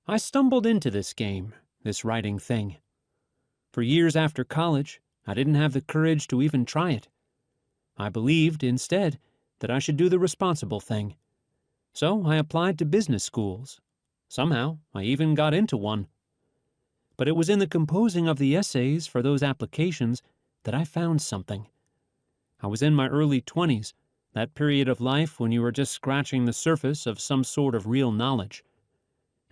I stumbled into this game, this writing thing. For years after college, I didn't have the courage to even try it. I believed, instead, that I should do the responsible thing. So I applied to business schools. Somehow, I even got into one. But it was in the composing of the essays for those applications that I found something. I was in my early 20s, that period of life when you were just scratching the surface of some sort of real knowledge.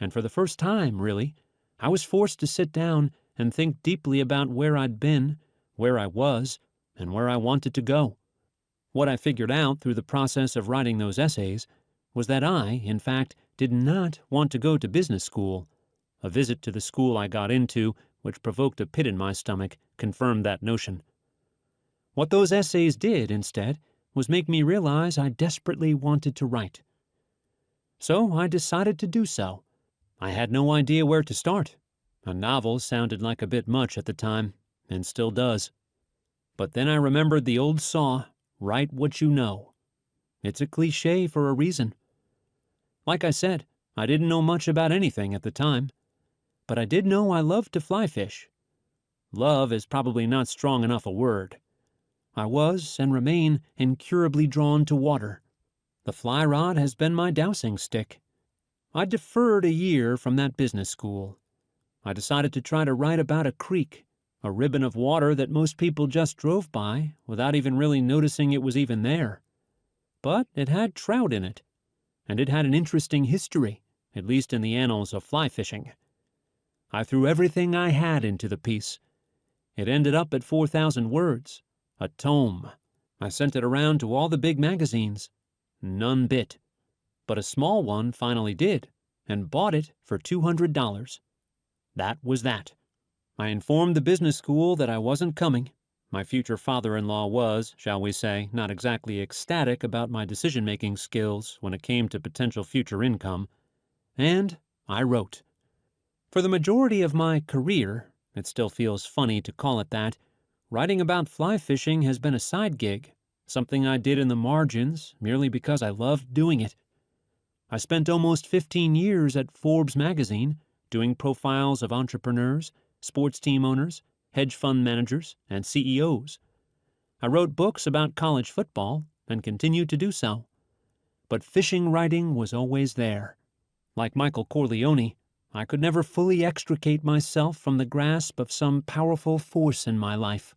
And for the first time, really, I was forced to sit down and think deeply about where I'd been, where I was, and where I wanted to go. What I figured out through the process of writing those essays was that I, in fact, did not want to go to business school. A visit to the school I got into, which provoked a pit in my stomach, confirmed that notion. What those essays did, instead, was make me realize I desperately wanted to write. So I decided to do so. I had no idea where to start. A novel sounded like a bit much at the time, and still does. But then I remembered the old saw, write what you know. It's a cliché for a reason. Like I said, I didn't know much about anything at the time, but I did know I loved to fly fish. Love is probably not strong enough a word. I was, and remain, incurably drawn to water. The fly rod has been my dowsing stick. I deferred a year from that business school. I decided to try to write about a creek, a ribbon of water that most people just drove by without even really noticing it was even there. But it had trout in it, and it had an interesting history, at least in the annals of fly fishing. I threw everything I had into the piece. It ended up at 4,000 words, a tome. I sent it around to all the big magazines. None bit. But a small one finally did, and bought it for $200. That was that. I informed the business school that I wasn't coming. My future father-in-law was, shall we say, not exactly ecstatic about my decision-making skills when it came to potential future income. And I wrote. For the majority of my career, it still feels funny to call it that, writing about fly fishing has been a side gig, something I did in the margins merely because I loved doing it. I spent almost 15 years at Forbes magazine, doing profiles of entrepreneurs, sports team owners, hedge fund managers, and CEOs. I wrote books about college football and continue to do so. But fishing writing was always there. Like Michael Corleone, I could never fully extricate myself from the grasp of some powerful force in my life.